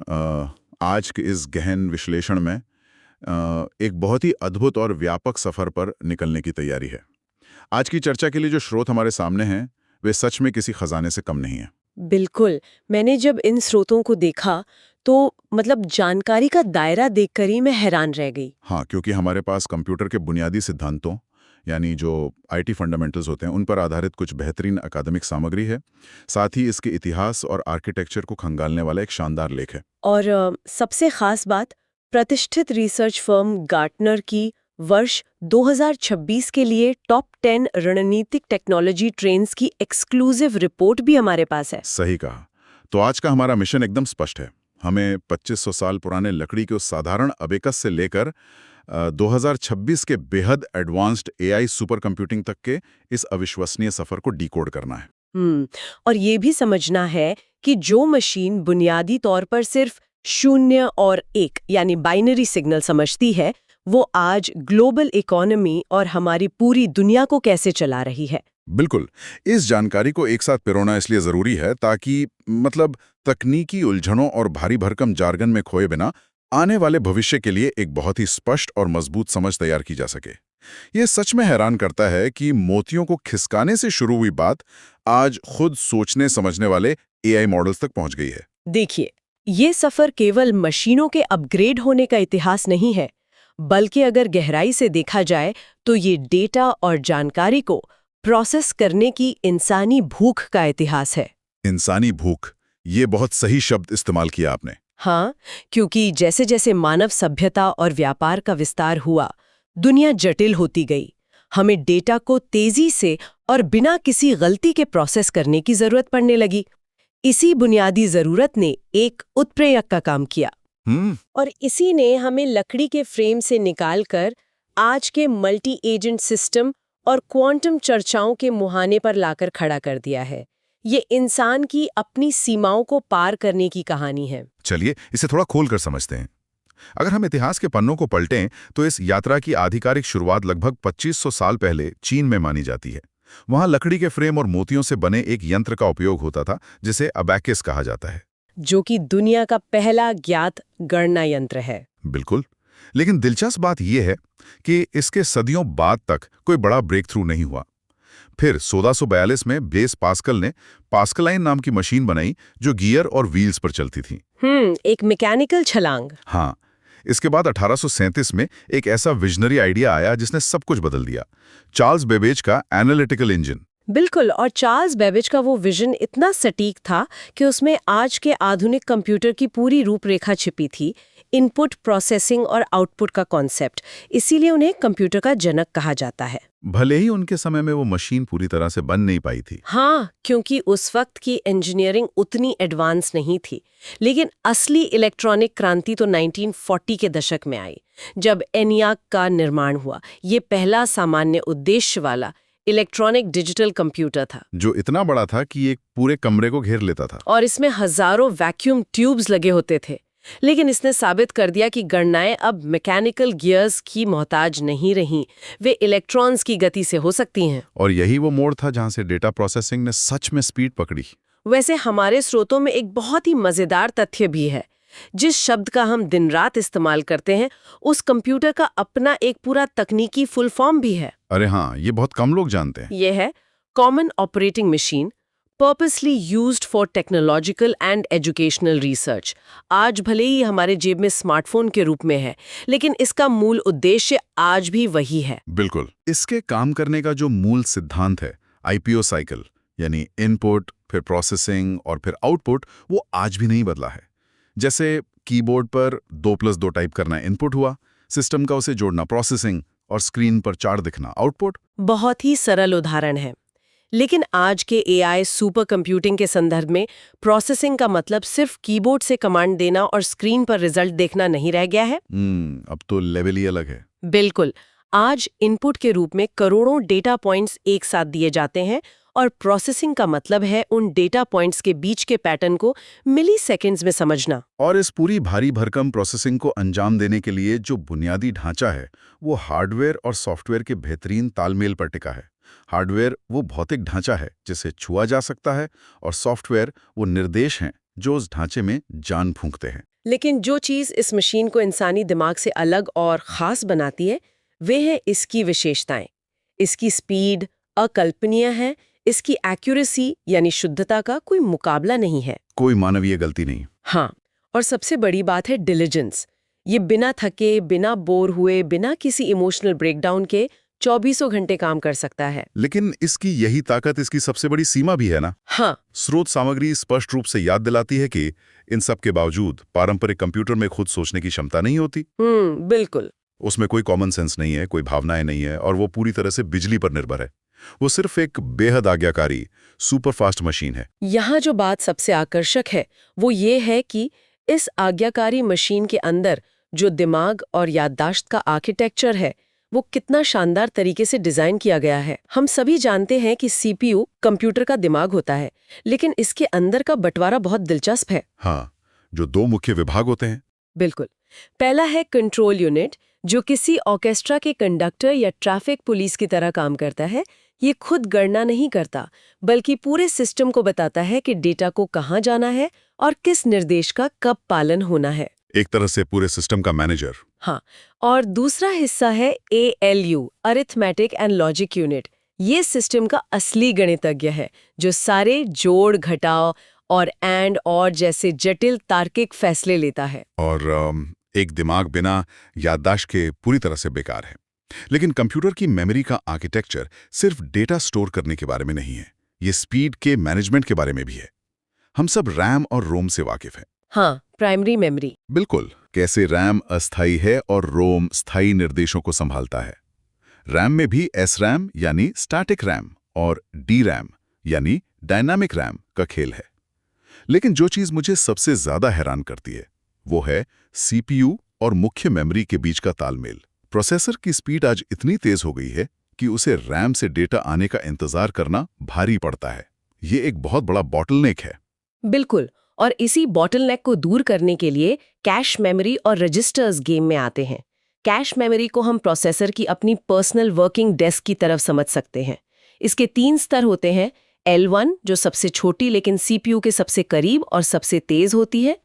आज के इस गहन विश्लेषण में एक बहुत ही अद्भुत और व्यापक सफर पर निकलने की तैयारी है। आज की चर्चा के लिए जो स्रोत हमारे सामने हैं, वे सच में किसी खजाने से कम नहीं है। बिल्कुल। मैंने जब इन स्रोतों को देखा तो जानकारी का दायरा देखकर ही मैं हैरान रह गई। हाँ, क्योंकि हमारे पास कंप्यूटर के बुनियादी सिद्धांतों यानी जो आईटी फंडामेंटल्स होते हैं, उन पर आधारित कुछ बेहतरीन अकादमिक सामग्री है। साथ ही इसके इतिहास और आर्किटेक्चर को खंगालने वाला एक शानदार लेख है। और सबसे खास बात, प्रतिष्ठित रिसर्च फर्म गार्टनर की वर्ष 2026 के लिए टॉप 10 रणनीतिक टेक्नोलॉजी ट्रेंड्स की एक्सक्लूसिव रिपोर्ट भी हमारे पास है। सही कहा। तो आज का हमारा मिशन एकदम स्पष्ट है। हमें 2500 साल पुराने लकड़ी के उस साधारण अबेकस से लेकर 2026 के बेहद एडवांस्ड एआई सुपर कंप्यूटिंग तक के इस अविश्वसनीय सफर को डिकोड करना है। और ये भी समझना है कि जो मशीन बुनियादी तौर पर सिर्फ 0 और 1 यानी बाइनरी सिग्नल समझती है, वो आज ग्लोबल इकोनॉमी और हमारी पूरी दुनिया को कैसे चला रही है। बिल्कुल। इस जानकारी को एक साथ पिरोना इसलिए जरूरी है ताकि तकनीकी उलझनों और भारी भरकम जार्गन में खोए बिना आने वाले भविष्य के लिए एक बहुत ही स्पष्ट और मजबूत समझ तैयार की जा सके। ये सच में हैरान करता है कि मोतियों को खिसकाने से शुरू हुई बात आज खुद सोचने समझने वाले एआई मॉडल्स तक पहुंच गई है। देखिए, ये सफर केवल मशीनों के अपग्रेड होने का इतिहास नहीं है, बल्कि अगर गहराई से देखा जाए तो ये डेटा और जानकारी को प्रोसेस करने की इंसानी भूख का इतिहास है। इंसानी भूख, ये बहुत सही शब्द इस्तेमाल किया आपने। हाँ, क्योंकि जैसे जैसे मानव सभ्यता और व्यापार का विस्तार हुआ, दुनिया जटिल होती गई। हमें डेटा को तेजी से और बिना किसी गलती के प्रोसेस करने की जरूरत पड़ने लगी। इसी बुनियादी जरूरत ने एक उत्प्रेरक का काम किया। और इसी ने हमें लकड़ी के फ्रेम से निकालकर आज के मल्टी एजेंट सिस्टम और क्वांटम चर्चाओं के मुहाने पर लाकर खड़ा कर दिया है। ये इंसान की अपनी सीमाओं को पार करने की कहानी है। चलिए इसे थोड़ा खोल कर समझते हैं। अगर हम इतिहास के पन्नों को पलटें तो इस यात्रा की आधिकारिक शुरुआत लगभग 2500 साल पहले चीन में मानी जाती है। वहां लकड़ी के फ्रेम और मोतियों से बने एक यंत्र का उपयोग होता था जिसे अबैकस कहा जाता है, जो कि दुनिया का पहला ज्ञात गणना यंत्र है। बिल्कुल। लेकिन दिलचस्प बात यह है कि इसके सदियों बाद तक कोई बड़ा ब्रेक थ्रू नहीं हुआ। फिर 1642 में ब्लेस पास्कल ने पास्कलाइन नाम की मशीन बनाई जो गियर और व्हील्स पर चलती थी। एक मैकेनिकल छलांग। हाँ। इसके बाद 1837 में एक ऐसा विजनरी आइडिया आया जिसने सब कुछ बदल दिया, चार्ल्स बेबेज का एनालिटिकल इंजन। बिल्कुल, और चार्ल्स बेबेज का वो विजन इतना सटीक था कि उसमें आज के आधुनिक कंप्यूटर की पूरी रूपरेखा छिपी थी, इनपुट, प्रोसेसिंग और आउटपुट का कॉन्सेप्ट। इसीलिए उन्हें कंप्यूटर का जनक कहा जाता है। भले ही उनके समय में वो मशीन पूरी तरह से बन नहीं पाई थी। हाँ, क्योंकि उस वक्त की इंजीनियरिंग उतनी एडवांस नहीं थी। लेकिन असली इलेक्ट्रॉनिक क्रांति तो 1940 के दशक में आई, जब ENIAC का निर्माण हुआ। ये पहला सामान्य उद्देश्य वाला इलेक्ट्रॉनिक डिजिटल कंप्यूटर था, जो इतना बड़ा था कि एक पूरे कमरे को घेर लेता था। और इसमें हजारों वैक्यूम ट्यूब्स लगे होते थे। लेकिन इसने साबित कर दिया कि गणनाएं अब मैकेनिकल गियर्स की मोहताज नहीं रहीं, वे इलेक्ट्रॉन्स की गति से हो सकती हैं। और यही वो मोड़ था जहां से डेटा प्रोसेसिंग ने सच में स्पीड पकड़ी। वैसे हमारे स्रोतों में एक बहुत ही मजेदार तथ्य भी है। जिस शब्द का हम दिन रात इस्तेमाल करते हैं, उस कंप्यूटर का अपना एक पूरा तकनीकी फुल फॉर्म भी है। अरे हाँ, ये बहुत कम लोग जानते हैं। ये है common operating machine, purposely used for technological and educational research. आज भले ही हमारे जेब में स्मार्टफोन के रूप में है, लेकिन इसका मूल उद्देश्य आज भी वही है। बिल्कुल। इसके काम करने का जो मूल सिद्धांत है, आईपीओ साइकिल, यानी इनपुट, फिर प्रोसेसिंग और फिर आउटपुट, वो आज भी नहीं बदला है। जैसे कीबोर्ड पर 2+2 टाइप करना इनपुट हुआ, सिस्टम का उसे जोड़ना प्रोसेसिंग, और स्क्रीन पर 4 दिखना आउटपुट। बहुत ही सरल उदाहरण है। लेकिन आज के एआई सुपर कंप्यूटिंग के संदर्भ में प्रोसेसिंग का मतलब सिर्फ कीबोर्ड से कमांड देना और स्क्रीन पर रिजल्ट देखना नहीं रह गया है। अब तो लेवल ही अलग है। बिल्कुल। आज इनपुट के रूप में करोड़ों डेटा पॉइंट्स एक साथ दिए जाते हैं, और प्रोसेसिंग का मतलब है उन डेटा पॉइंट्स के बीच के पैटर्न को मिली सेकेंड्स में समझना। और इस पूरी भारी भरकम प्रोसेसिंग को अंजाम देने के लिए जो बुनियादी ढांचा है, वो हार्डवेयर और सॉफ्टवेयर के बेहतरीन तालमेल पर टिका है। हार्डवेयर वो भौतिक ढांचा है जिसे छुआ जा सकता है, और सॉफ्टवेयर वो निर्देश हैं जो उस ढांचे में जान फूंकते हैं। लेकिन जो चीज़ इस मशीन को इंसानी दिमाग से अलग और ख़ास बनाती है, वे है इसकी विशेषताएं। इसकी स्पीड अकल्पनीय है, इसकी एक्यूरेसी यानी शुद्धता का कोई मुकाबला नहीं है। कोई मानवीय गलती नहीं। हाँ, और सबसे बड़ी बात है डिलिजेंस। ये बिना थके, बिना बोर हुए, बिना किसी इमोशनल ब्रेकडाउन के 24 घंटे काम कर सकता है। लेकिन इसकी यही ताकत इसकी सबसे बड़ी सीमा भी है ना। हाँ, स्रोत सामग्री स्पष्ट रूप से याद दिलाती है कि इन सब के बावजूद पारंपरिक कंप्यूटर में खुद सोचने की क्षमता नहीं होती। बिल्कुल। उसमें कोई कॉमन सेंस नहीं है, कोई भावनाएं नहीं है, और वो पूरी तरह से बिजली पर निर्भर है। वो सिर्फ एक बेहद आज्ञाकारी सुपरफास्ट मशीन है। यहाँ जो बात सबसे आकर्षक है वो ये है कि इस आज्ञाकारी मशीन के अंदर जो दिमाग और याददाश्त का आर्किटेक्चर है वो कितना शानदार तरीके से डिजाइन किया गया है। हम सभी जानते हैं कि सीपीयू कंप्यूटर का दिमाग होता है, लेकिन इसके अंदर का बंटवारा बहुत दिलचस्प है। हाँ, जो दो मुख्य विभाग होते हैं। बिल्कुल। पहला है कंट्रोल यूनिट, जो किसी ऑर्केस्ट्रा के कंडक्टर या ट्रैफिक पुलिस की तरह काम करता है। ये खुद गणना नहीं करता, बल्कि पूरे सिस्टम को बताता है कि डेटा को कहाँ जाना है और किस निर्देश का कब पालन होना है। एक तरह से पूरे सिस्टम का मैनेजर। हाँ, और दूसरा हिस्सा है ALU, arithmetic and logic unit. ये सिस्टम का असली गणितज्ञ है, जो सारे जोड़, घटाव और एंड और जैसे जटिल तार्किक फैसले लेता है। और एक दिमाग बिना याददाश्त के पूरी तरह से बेकार है। लेकिन कंप्यूटर की मेमोरी का आर्किटेक्चर सिर्फ डेटा स्टोर करने के बारे में नहीं है, ये स्पीड के मैनेजमेंट के बारे में भी है। हम सब रैम और रोम से वाकिफ हैं। हाँ, प्राइमरी मेमोरी। बिल्कुल, कैसे रैम अस्थायी है और रोम स्थायी निर्देशों को संभालता है। रैम में भी SRAM यानी स्टैटिक रैम और DRAM यानी डायनामिक रैम का खेल है। लेकिन जो चीज मुझे सबसे ज्यादा हैरान करती है वो है CPU और मुख्य मेमोरी के बीच का तालमेल। प्रोसेसर की स्पीड आज इतनी तेज हो गई है कि उसे रैम से डेटा आने का इंतजार करना भारी पड़ता है। ये एक बहुत बड़ा बॉटलनेक है। बिल्कुल, और इसी बॉटलनेक को दूर करने के लिए कैश मेमोरी और रजिस्टर्स गेम में आते हैं। कैश मेमोरी को हम प्रोसेसर की अपनी पर्सनल वर्किंग डेस्क की तरफ समझ सकते हैं। इसके 3 स्तर होते हैं। L1 जो सबसे छोटी लेकिन CPU के सबसे करीब और सबसे तेज होती है,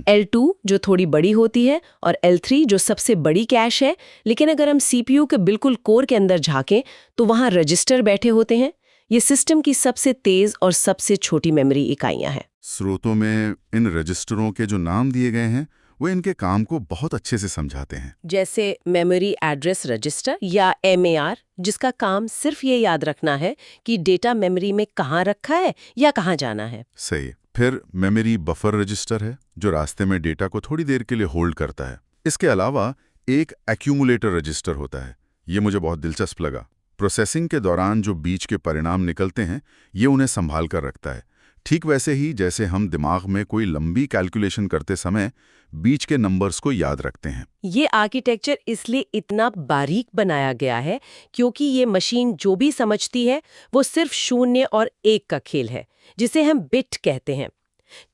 L2 जो थोड़ी बड़ी होती है, और L3 जो सबसे बड़ी कैश है। लेकिन अगर हम CPU के बिल्कुल कोर के अंदर झांकें तो वहाँ रजिस्टर बैठे होते हैं। ये सिस्टम की सबसे तेज और सबसे छोटी मेमोरी इकाइयां हैं। स्रोतों में इन रजिस्टरों के जो नाम दिए गए हैं वो इनके काम को बहुत अच्छे से समझाते हैं। जैसे मेमोरी एड्रेस रजिस्टर या MAR, जिसका काम सिर्फ ये याद रखना है कि डेटा मेमोरी में कहाँ रखा है या कहाँ जाना है। सही। फिर मेमोरी बफर रजिस्टर है जो रास्ते में डेटा को थोड़ी देर के लिए होल्ड करता है। इसके अलावा एक एक्यूमुलेटर रजिस्टर होता है। ये मुझे बहुत दिलचस्प लगा। प्रोसेसिंग के दौरान जो बीच के परिणाम निकलते हैं ये उन्हें संभाल कर रखता है। ठीक वैसे ही जैसे हम दिमाग में कोई लंबी कैलकुलेशन करते समय बीच के नंबर्स को याद रखते हैं। ये आर्किटेक्चर इसलिए इतना बारीक बनाया गया है क्योंकि ये मशीन जो भी समझती है वो सिर्फ 0 और 1 का खेल है, जिसे हम बिट कहते हैं।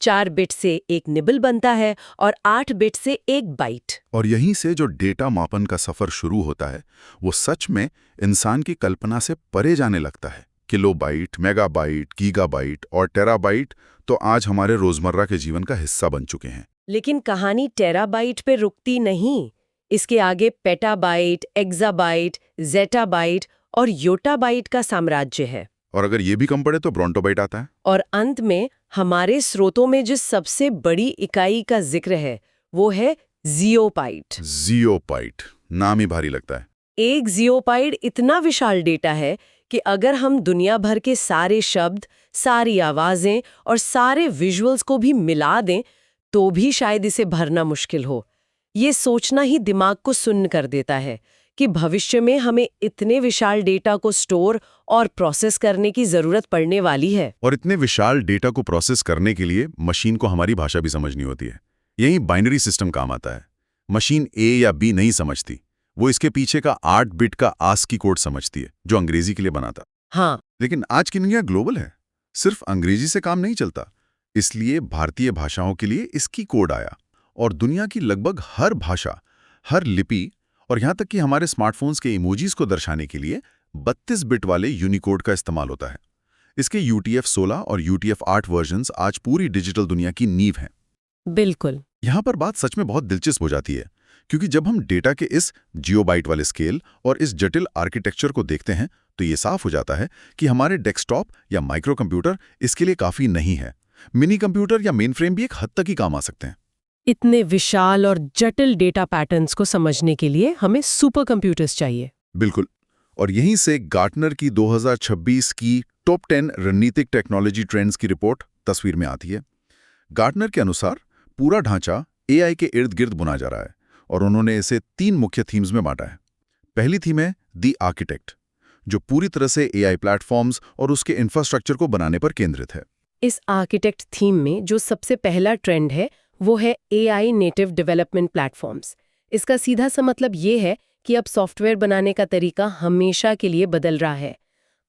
4 बिट से एक निबल बनता है और 8 बिट से एक बाइट। और यहीं से जो डेटा मापन का सफर शुरू होता है वो सच में इंसान की कल्पना से परे जाने लगता है। किलोबाइट, मेगाबाइट, गीगाबाइट और टेराबाइट तो आज हमारे रोजमर्रा के जीवन का हिस्सा बन चुके हैं। लेकिन कहानी टेराबाइट पे रुकती नहीं। इसके आगे पेटाबाइट, एक्साबाइट, ज़ेटाबाइट और योटाबाइट का साम्राज्य है। और अगर ये भी कम पड़े तो ब्रोंटोबाइट आता है। और अंत में हमारे स्रोतों में जिस सबसे बड़ी इकाई का जिक्र है वो है ज़ियोबाइट। ज़ियोबाइट, नाम ही भारी लगता है। एक ज़ियोबाइट इतना विशाल डेटा है कि अगर हम दुनिया भर के सारे शब्द, सारी आवाजें और सारे विजुअल्स को भी मिला दें तो भी शायद इसे भरना मुश्किल हो। ये सोचना ही दिमाग को सुन्न कर देता है कि भविष्य में हमें इतने विशाल डेटा को स्टोर और प्रोसेस करने की जरूरत पड़ने वाली है। और इतने विशाल डेटा को प्रोसेस करने के लिए मशीन को हमारी भाषा भी समझनी होती है। यही बाइनरी सिस्टम काम आता है। मशीन A या B नहीं समझती, वो इसके पीछे का 8 बिट का ASCII कोड समझती है जो अंग्रेजी के लिए बना था। हाँ, लेकिन आज की दुनिया ग्लोबल है, सिर्फ अंग्रेजी से काम नहीं चलता। इसलिए भारतीय भाषाओं के लिए इसकी कोड आया और दुनिया की लगभग हर भाषा, हर लिपि और यहाँ तक कि हमारे स्मार्टफोन्स के इमोजीज को दर्शाने के लिए 32 बिट वाले यूनिकोड का इस्तेमाल होता है। इसके UTF-16 और UTF-8 वर्जन्स आज पूरी डिजिटल दुनिया की नींव हैं। बिल्कुल। यहाँ पर बात सच में बहुत दिलचस्प हो जाती है, क्योंकि जब हम डेटा के इस जियोबाइट वाले स्केल और इस जटिल आर्किटेक्चर को देखते हैं तो ये साफ हो जाता है कि हमारे डेस्कटॉप या माइक्रो कंप्यूटर इसके लिए काफ़ी नहीं है। मिनी कंप्यूटर या मेन फ्रेम भी एक हद तक ही काम आ सकते हैं। इतने विशाल और जटिल डेटा पैटर्न्स को समझने के लिए हमें सुपर कंप्यूटर्स चाहिए। बिल्कुल। और यहीं से गार्टनर की 2026 की टॉप 10 रणनीतिक टेक्नोलॉजी ट्रेंड्स की रिपोर्ट तस्वीर में आती है। गार्टनर के अनुसार पूरा ढांचा एआई के इर्द गिर्द बुना जा रहा है और उन्होंने इसे 3 मुख्य थीम्स में बांटा है। पहली थीम है द आर्किटेक्ट, जो पूरी तरह से एआई प्लेटफॉर्म्स और उसके इंफ्रास्ट्रक्चर को बनाने पर केंद्रित है। इस आर्किटेक्ट थीम में जो सबसे पहला ट्रेंड है वो है एआई नेटिव डेवलपमेंट प्लेटफॉर्म्स। इसका सीधा सा मतलब ये है कि अब सॉफ्टवेयर बनाने का तरीका हमेशा के लिए बदल रहा है।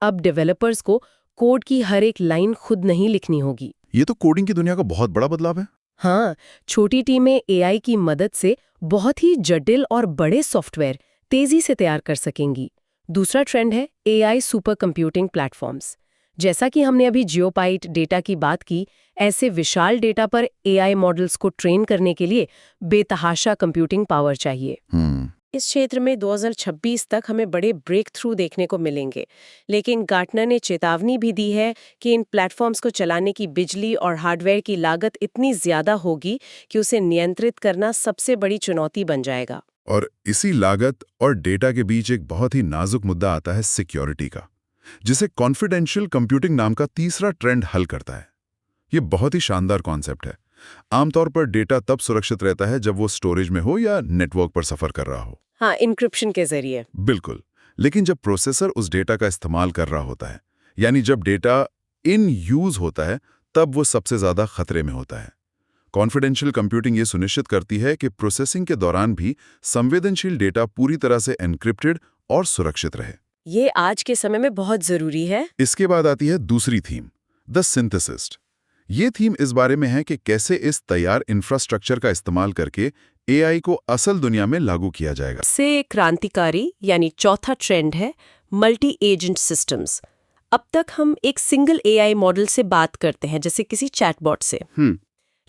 अब डेवलपर्स को कोड की हर एक लाइन खुद नहीं लिखनी होगी। ये तो कोडिंग की दुनिया का बहुत बड़ा बदलाव है। हाँ, छोटी टीमें एआई की मदद से बहुत ही जटिल और बड़े सॉफ्टवेयर तेजी से तैयार कर सकेंगी। दूसरा ट्रेंड है एआई सुपर कंप्यूटिंग प्लेटफॉर्म्स। जैसा कि हमने अभी जियोपाइट डेटा की बात की, ऐसे विशाल डेटा पर एआई मॉडल्स को ट्रेन करने के लिए बेतहाशा कंप्यूटिंग पावर चाहिए। इस क्षेत्र में 2026 तक हमें बड़े ब्रेक थ्रू देखने को मिलेंगे, लेकिन गार्टनर ने चेतावनी भी दी है कि इन प्लेटफॉर्म्स को चलाने की बिजली और हार्डवेयर की लागत इतनी ज्यादा होगी कि उसे नियंत्रित करना सबसे बड़ी चुनौती बन जाएगा। और इसी लागत और डेटा के बीच एक बहुत ही नाजुक मुद्दा आता है सिक्योरिटी का, जिसे कॉन्फिडेंशियल कंप्यूटिंग नाम का तीसरा ट्रेंड हल करता है। ये बहुत ही शानदार कॉन्सेप्ट है। आमतौर पर डेटा तब सुरक्षित रहता है जब वो स्टोरेज में हो या नेटवर्क पर सफर कर रहा हो। हाँ, इंक्रिप्शन के जरिए। बिल्कुल। लेकिन जब प्रोसेसर उस डेटा का इस्तेमाल कर रहा होता है, यानी जब डेटा इन यूज होता है, तब वो सबसे ज्यादा खतरे में होता है। कॉन्फिडेंशियल कंप्यूटिंग ये सुनिश्चित करती है कि प्रोसेसिंग के दौरान भी संवेदनशील डेटा पूरी तरह से एन्क्रिप्टेड और सुरक्षित रहे। ये आज के समय में बहुत जरूरी है। इसके बाद आती है दूसरी थीम, द सिंथेसिस्ट। ये थीम इस बारे में है कि कैसे इस तैयार इंफ्रास्ट्रक्चर का इस्तेमाल करके एआई को असल दुनिया में लागू किया जाएगा। से क्रांतिकारी यानी चौथा ट्रेंड है मल्टी एजेंट सिस्टम्स। अब तक हम एक सिंगल एआई मॉडल से बात करते हैं, जैसे किसी चैटबॉट से।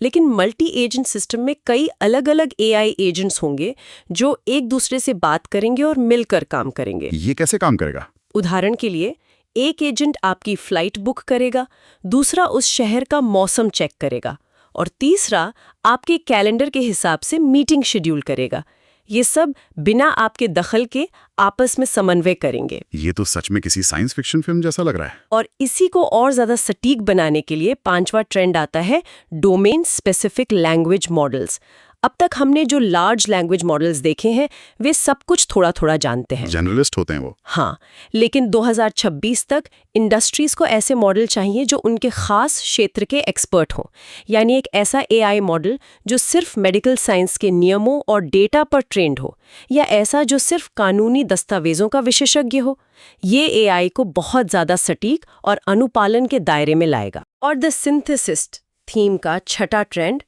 लेकिन मल्टी एजेंट सिस्टम में कई अलग अलग एआई एजेंट्स होंगे जो एक दूसरे से बात करेंगे और मिलकर काम करेंगे। ये कैसे काम करेगा? उदाहरण के लिए, एक एजेंट आपकी फ्लाइट बुक करेगा, दूसरा उस शहर का मौसम चेक करेगा और तीसरा आपके कैलेंडर के हिसाब से मीटिंग शेड्यूल करेगा। ये सब बिना आपके दखल के आपस में समन्वय करेंगे। ये तो सच में किसी साइंस फिक्शन फिल्म जैसा लग रहा है। और इसी को और ज्यादा सटीक बनाने के लिए पांचवा ट्रेंड आता है डोमेन स्पेसिफिक लैंग्वेज मॉडल्स। अब तक हमने जो लार्ज लैंग्वेज मॉडल्स देखे हैं वे सब कुछ थोड़ा थोड़ा जानते हैं, जनरलिस्ट होते हैं वो। हाँ, लेकिन 2026 तक इंडस्ट्रीज को ऐसे मॉडल चाहिए जो उनके खास क्षेत्र के एक्सपर्ट हों। यानी एक ऐसा एआई मॉडल जो सिर्फ मेडिकल साइंस के नियमों और डेटा पर ट्रेंड हो, या ऐसा जो सिर्फ कानूनी दस्तावेजों का विशेषज्ञ हो। ये एआई को बहुत ज्यादा सटीक और अनुपालन के दायरे में लाएगा। और द सिंथेसिस्ट थीम का छठा ट्रेंड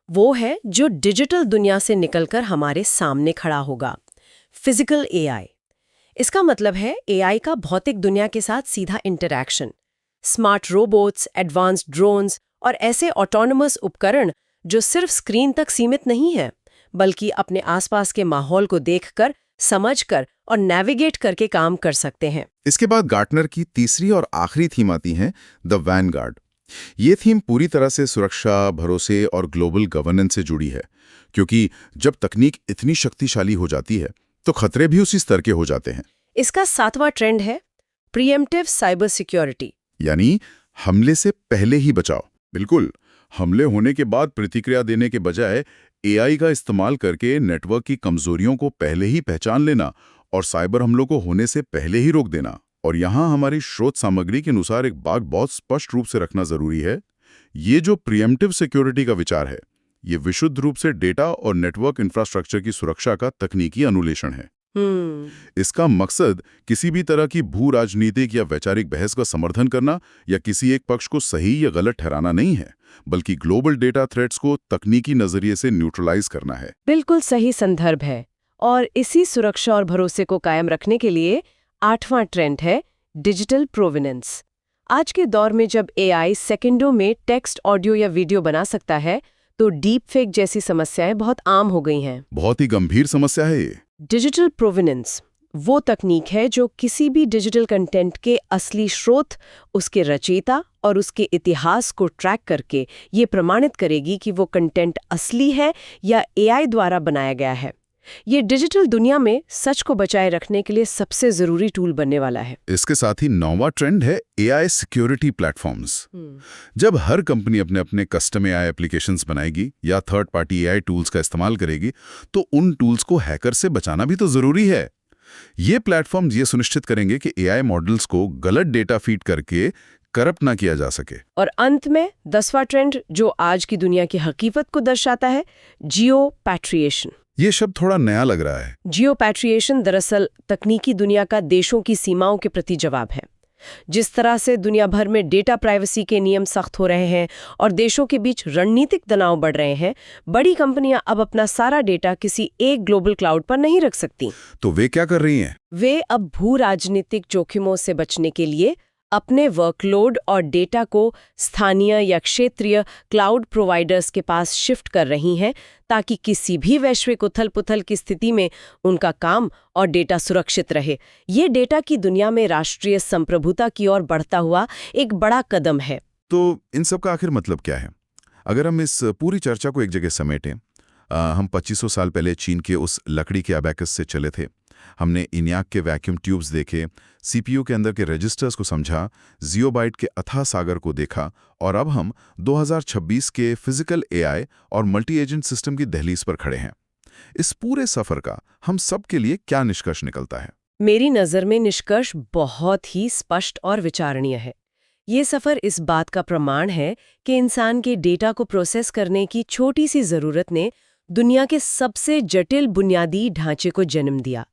वो है जो डिजिटल दुनिया से निकलकर हमारे सामने खड़ा होगा, फिजिकल एआई। इसका मतलब है एआई का भौतिक दुनिया के साथ सीधा interaction. Smart robots, advanced drones और ऐसे ऑटोनोमस उपकरण जो सिर्फ स्क्रीन तक सीमित नहीं है, बल्कि अपने आसपास के माहौल को देखकर, समझकर और नेविगेट करके काम कर सकते हैं। इसके बाद गार्टनर की तीसरी और आखिरी थीम आती है द वैनगार्ड। ये थीम पूरी तरह से सुरक्षा, भरोसे और ग्लोबल गवर्नेंस से जुड़ी है, क्योंकि जब तकनीक इतनी शक्तिशाली हो जाती है तो खतरे भी उसी स्तर के हो जाते हैं। इसका सातवां ट्रेंड है प्रीएम्प्टिव साइबर सिक्योरिटी, यानी हमले से पहले ही बचाव। बिल्कुल, हमले होने के बाद प्रतिक्रिया देने के बजाय एआई का इस्तेमाल करके नेटवर्क की कमजोरियों को पहले ही पहचान लेना और साइबर हमलों को होने से पहले ही रोक देना। और यहाँ हमारी स्रोत सामग्री के अनुसार एक बात बहुत स्पष्ट रूप से रखना जरूरी है। ये जो प्रीएम्प्टिव सिक्योरिटी का विचार है, ये विशुद्ध रूप से डेटा और नेटवर्क इंफ्रास्ट्रक्चर की सुरक्षा का तकनीकी अनुलेशन है। इसका मकसद किसी भी तरह की भू राजनीतिक या वैचारिक बहस का समर्थन करना या किसी एक पक्ष को सही या गलत ठहराना नहीं है, बल्कि ग्लोबल डेटा थ्रेट्स को तकनीकी नजरिए से न्यूट्रलाइज करना है। बिल्कुल सही संदर्भ है। और इसी सुरक्षा और भरोसे को कायम रखने के लिए आठवां ट्रेंड है डिजिटल प्रोवेनेंस। आज के दौर में जब एआई सेकंडों में टेक्स्ट, ऑडियो या वीडियो बना सकता है, तो डीप फेक जैसी समस्याएं बहुत आम हो गई हैं। बहुत ही गंभीर समस्या है ये। डिजिटल प्रोवेनेंस वो तकनीक है जो किसी भी डिजिटल कंटेंट के असली स्रोत, उसके रचयिता और उसके इतिहास को ट्रैक करके ये प्रमाणित करेगी कि वो कंटेंट असली है या एआई द्वारा बनाया गया है। ये डिजिटल दुनिया में सच को बचाए रखने के लिए सबसे जरूरी टूल बनने वाला है। इसके साथ ही नौवां ट्रेंड है एआई सिक्योरिटी प्लेटफॉर्म्स। जब हर कंपनी अपने अपने कस्टम एआई एप्लीकेशंस बनाएगी या थर्ड पार्टी एआई टूल्स का इस्तेमाल करेगी, तो उन टूल्स को हैकर से बचाना भी तो जरूरी है। ये प्लेटफॉर्म्स ये सुनिश्चित करेंगे कि एआई मॉडल्स को गलत डेटा फीड करके करप्ट ना किया जा सके। और अंत में 10वां ट्रेंड जो आज की दुनिया की हकीकत को दर्शाता है, जियोपैट्रिएशन। ये शब्द थोड़ा नया लग रहा है। जियोपैट्रिएशन दरअसल तकनीकी दुनिया का देशों की सीमाओं के प्रति जवाब है। जिस तरह से दुनिया भर में डेटा प्राइवेसी के नियम सख्त हो रहे हैं और देशों के बीच रणनीतिक तनाव बढ़ रहे हैं, बड़ी कंपनियां अब अपना सारा डेटा किसी एक ग्लोबल क्लाउड पर नहीं रख सकती। तो वे क्या कर रही हैं? वे अब भू राजनीतिक जोखिमों से बचने के लिए अपने वर्कलोड और डेटा को स्थानीय या क्षेत्रीय क्लाउड प्रोवाइडर्स के पास शिफ्ट कर रही हैं, ताकि किसी भी वैश्विक उथल-पुथल की स्थिति में उनका काम और डेटा सुरक्षित रहे। ये डेटा की दुनिया में राष्ट्रीय संप्रभुता की ओर बढ़ता हुआ एक बड़ा कदम है। तो इन सब का आखिर मतलब क्या है? अगर हम इस पूरी चर्चा को एक जगह समेटें, हम 2500 साल पहले चीन के उस लकड़ी के अबैकस से चले थे। हमने इन्याक के वैक्यूम ट्यूब्स देखे, सीपीयू के अंदर के रजिस्टर्स को समझा, जियोबाइट के अथाह सागर को देखा, और अब हम 2026 के फिजिकल एआई और मल्टी एजेंट सिस्टम की दहलीज पर खड़े हैं। इस पूरे सफर का हम सब के लिए क्या निष्कर्ष निकलता है? मेरी नज़र में निष्कर्ष बहुत ही स्पष्ट और विचारणीय है। ये सफर इस बात का प्रमाण है कि इंसान के डेटा को प्रोसेस करने की छोटी सी ज़रूरत ने दुनिया के सबसे जटिल बुनियादी ढांचे को जन्म दिया।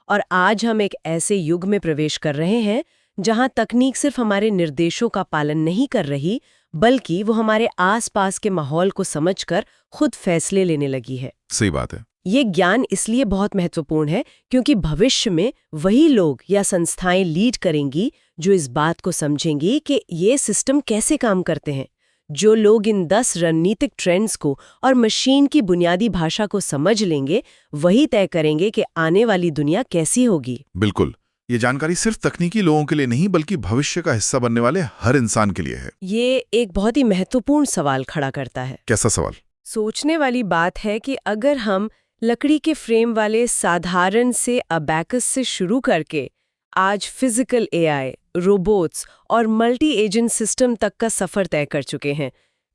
और आज हम एक ऐसे युग में प्रवेश कर रहे हैं जहां तकनीक सिर्फ हमारे निर्देशों का पालन नहीं कर रही, बल्कि वो हमारे आसपास के माहौल को समझकर खुद फैसले लेने लगी है। सही बात है। ये ज्ञान इसलिए बहुत महत्वपूर्ण है क्योंकि भविष्य में वही लोग या संस्थाएं लीड करेंगी जो इस बात को समझेंगी कि ये सिस्टम कैसे काम करते हैं। जो लोग इन 10 रणनीतिक ट्रेंड्स को और मशीन की बुनियादी भाषा को समझ लेंगे, वही तय करेंगे कि आने वाली दुनिया कैसी होगी। बिल्कुल, ये जानकारी सिर्फ तकनीकी लोगों के लिए नहीं बल्कि भविष्य का हिस्सा बनने वाले हर इंसान के लिए है। ये एक बहुत ही महत्वपूर्ण सवाल खड़ा करता है। कैसा सवाल? सोचने वाली बात है कि अगर हम लकड़ी के फ्रेम वाले साधारण से अबैकस से शुरू करके आज फिजिकल एआई, रोबोट्स और मल्टी एजेंट सिस्टम तक का सफर तय कर चुके हैं,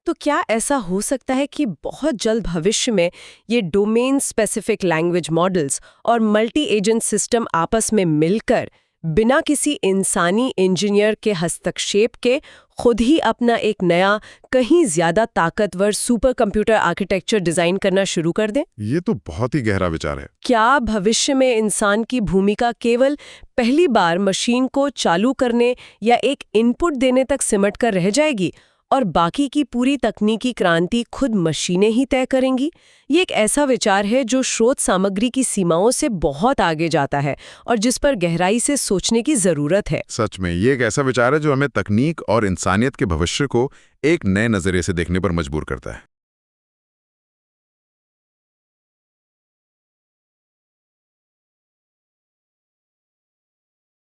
तो क्या ऐसा हो सकता है कि बहुत जल्द भविष्य में ये डोमेन स्पेसिफिक लैंग्वेज मॉडल्स और मल्टी एजेंट सिस्टम आपस में मिलकर बिना किसी इंसानी इंजीनियर के हस्तक्षेप के खुद ही अपना एक नया, कहीं ज्यादा ताकतवर सुपर कंप्यूटर आर्किटेक्चर डिजाइन करना शुरू कर दें? ये तो बहुत ही गहरा विचार है। क्या भविष्य में इंसान की भूमिका केवल पहली बार मशीन को चालू करने या एक इनपुट देने तक सिमट कर रह जाएगी और बाकी की पूरी तकनीकी क्रांति खुद मशीनें ही तय करेंगी? ये एक ऐसा विचार है जो स्रोत सामग्री की सीमाओं से बहुत आगे जाता है और जिस पर गहराई से सोचने की जरूरत है। सच में ये एक ऐसा विचार है जो हमें तकनीक और इंसानियत के भविष्य को एक नए नजरिए से देखने पर मजबूर करता है।